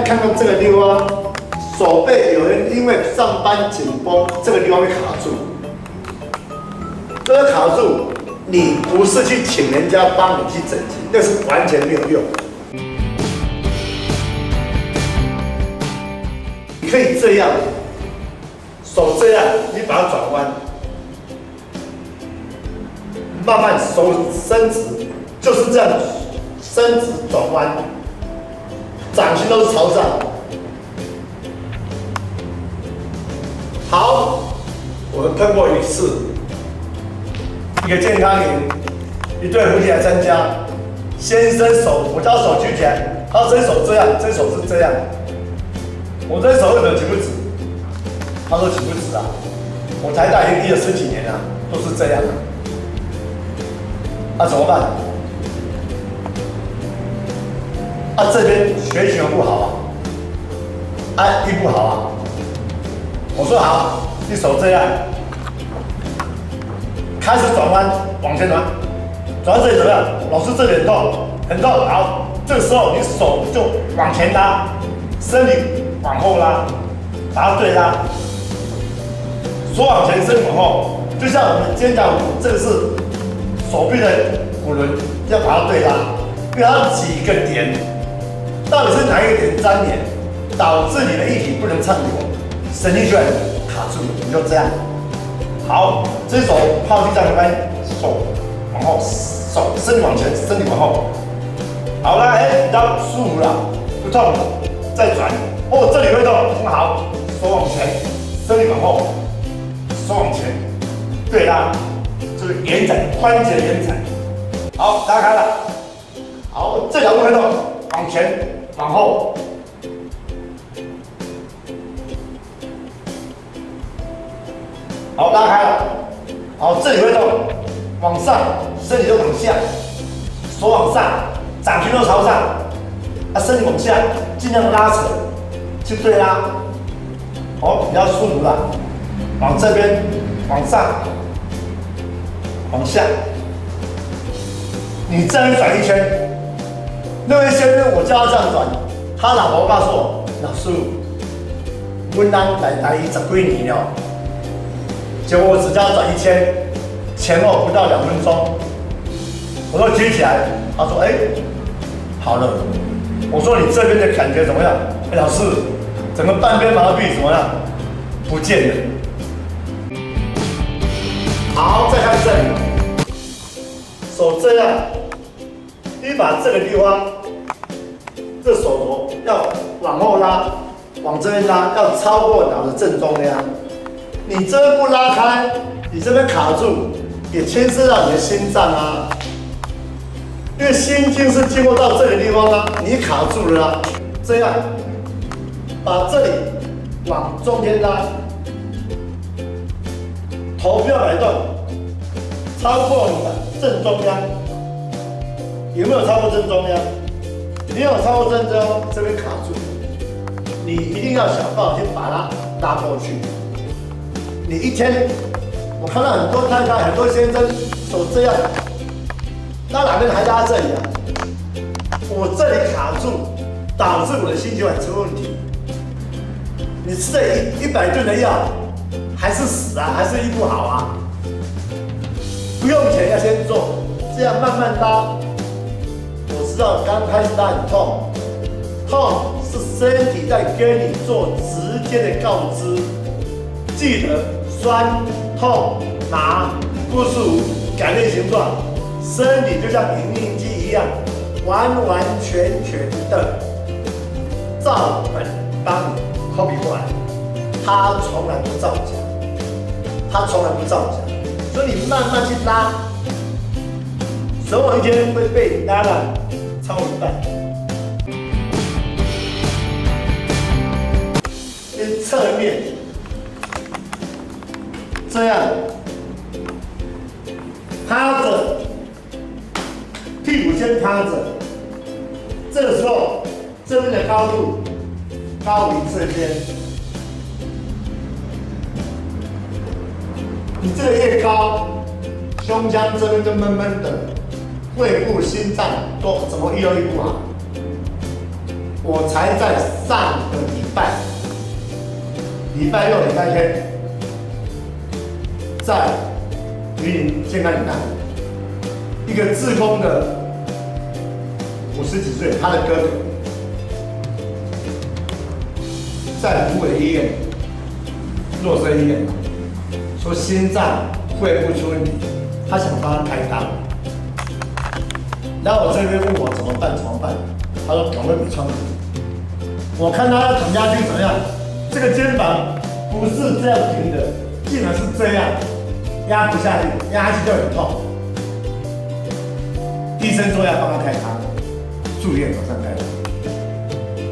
看到这个地方，手背有人因为上班紧绷，这个地方会卡住。这个卡住，你不是去请人家帮你去整形，那是完全没有用。你可以这样，手这样，你把它转弯，慢慢手伸直，就是这样伸直转弯。 掌心都是朝上。好，我们喷过一次，一个健康营，一对夫妻来参加，先伸手，我叫手举起来，他伸手这样，这手是这样。我这手为什么举不直？他说举不直啊，我台大已经立了10几年了，都是这样的。那怎么办？ 这边学习不好啊，医不好啊。我说好，你手这样，开始转弯，往前转，转到这里怎么样？老师这里很痛，很痛。好，这个时候你手就往前拉，身体往后拉，把它对拉，手往前，身体往后，就像我们肩胛骨，这个是手臂的骨轮，要把它对拉，因为它几个点。 到底是哪一个点粘连，导致你的液体不能畅流，神经线卡住了，你就这样。好，这手抛弃这样来，手往后，手身体往前，身体往后。好了，比较舒服了，不痛了，再转。哦，这里会痛，很好，手往前，身体往后，手往前，对拉，就是延展关节延展。好，拉开了。好，这条路会痛，往前。 往后，好，拉开了，好，这里会动，往上，身体就往下，手往上，掌心都朝上，身体往下，尽量拉扯，就对啦，哦，比较舒服了，往这边，往上，往下，你这样转一圈。 那位先生，我叫他这样转，他老婆告诉我，老师，我来台10几年了，结果我只叫他转1圈，前后不到2分钟。我说举起来，他说好了。我说你这边的感觉怎么样？老师，整个半边麻痹怎么样？不见了。好，再看这里，手这样，你把这个地方。 这手肘要往后拉，往这边拉，要超过脑的正中央。你这边不拉开，你这边卡住，也牵涉到你的心脏啊。因为心经是经过到这个地方啊，你卡住了啊。这样，把这里往中间拉，头不要摆动，超过你的正中央。有没有超过正中央？ 没有超过正中，这边卡住，你一定要想办法去把它拉过去。你一天，我看到很多太太、很多先生手这样，拉哪边还拉这里啊？我这里卡住，导致我的心血管出问题。你吃了100吨的药，还是死啊，还是医不好啊？不用钱要先做，这样慢慢拉。 我知道刚开始它很痛，痛是身体在跟你做直接的告知。记得酸、痛、麻、不舒服、改变形状，身体就像影印机一样，完完全全的从来不造假，他从来不造假，所以你慢慢去拉，总有一天会被拉了超过一半。跟侧面这样趴着，屁股先趴着，这个时候这边的高度高于这边。你这个越高，胸腔这边就闷闷的，胃部、心脏都怎么愈来愈不好。我才在上个礼拜，礼拜六、礼拜天，在云林健康里看，一个志工的50几岁，他的哥哥在虎尾医院、洛生医院。说心脏、肺部出问题，他想帮他开刀。然后我这边问我怎么办？他说赶快比窗口。我看他躺下去怎么样？这个肩膀不是这样平的，竟然是这样，压不下去，压下去就很痛。医生说要帮他开刀，住院马上开刀。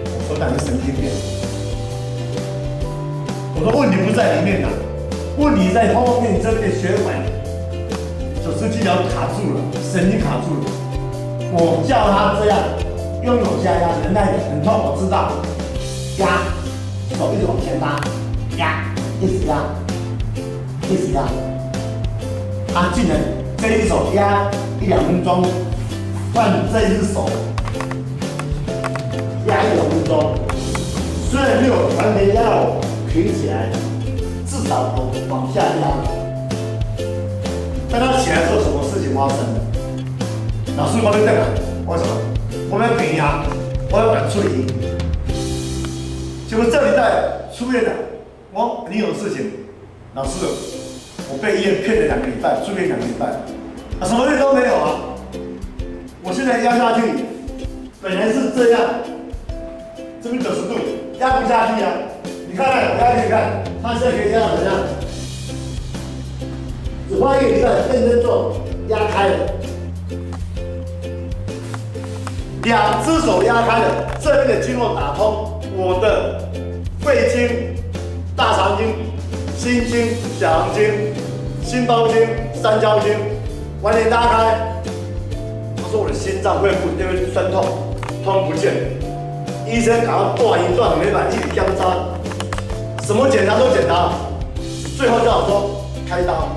我说那你神经病。我说问题不在里面啊。问题在后面这边血管，97条卡住了，神经卡住了。我叫他这样用手下压，能耐很痛，我知道。压，手一直往前拉，压，一直压，一直压。他竟然这一手压1、2分钟，换这一只手压1、2分钟，虽然没有完全压我平起来。至少有往下压，但他起来之后，什么事情发生了？老师，我在哪？为什么？我要平压，我要管处理。结果这礼拜出院了，你有事情？老师，我被医院骗了2个礼拜，住院2个礼拜，什么事都没有啊！我现在压下去，本来是这样，这边90度，压不下去啊！你看看，我压给你看。他现在可以压到怎样？只花1个礼拜认真做，压开了，2只手压开了，这边的经络打通，我的肺经、大肠经、心经、小肠经、心包经、三焦经完全拉开。他说我的心脏、肺部因为酸痛，通不见，医生赶快断一断，没办法，一直交叉。什么检查都检查，最后叫我说开刀。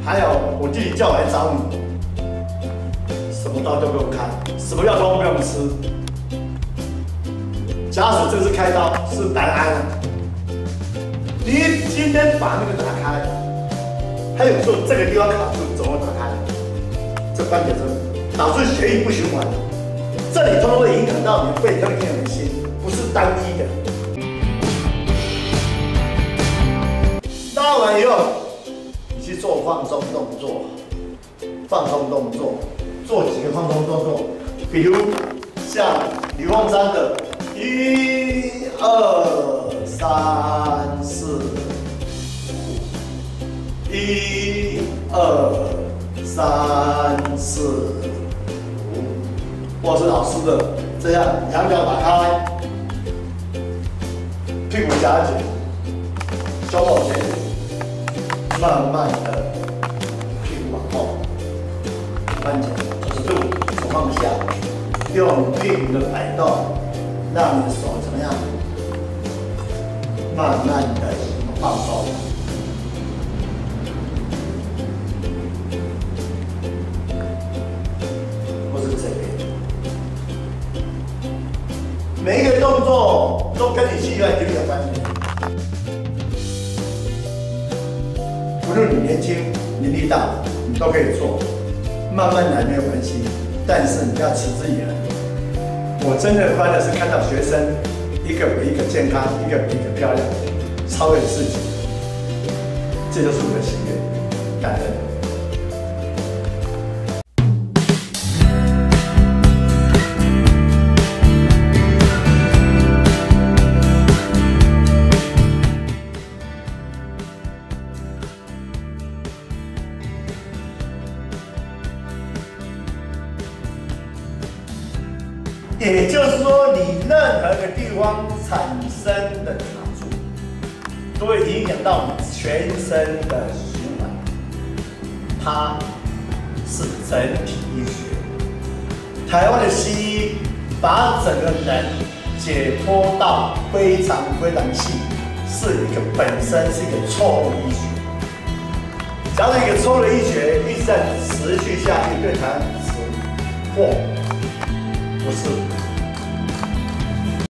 还有我弟弟叫我来找你，什么刀都不用开，什么药都不用吃。家属这次开刀是难安了。你今天把那个打开，还有时候这个地方卡住，怎么打开？这关节针导致血液不循环，这里通通会影响到你肺跟你的心，不是单一的。拉完以后，你去做放松动作，做几个放松动作，比如像李凤山的1、2、3、4、1、2、3、4、5，或是老师的这样，两脚打开，屁股夹紧，胸往前。慢慢的屁股往后翻起来90度，手放下，用屁股的摆动，让你的手怎么样？慢慢的放松。或是这边，每一个动作都跟你膝盖肌有关系。无论你年轻、年纪大，你都可以做，慢慢来没有关系，但是你要持之以恒。我真的快乐是看到学生一个比一个健康，一个比一个漂亮，超越自己，这就是我的心愿，感恩。方产生的卡住，都会影响到你全身的循环。它是整体医学。台湾的西医把整个人解剖到非常细，是一个本身是一个错误医学。假如一个错误的医学一直在持续下去，对台湾是祸，不是。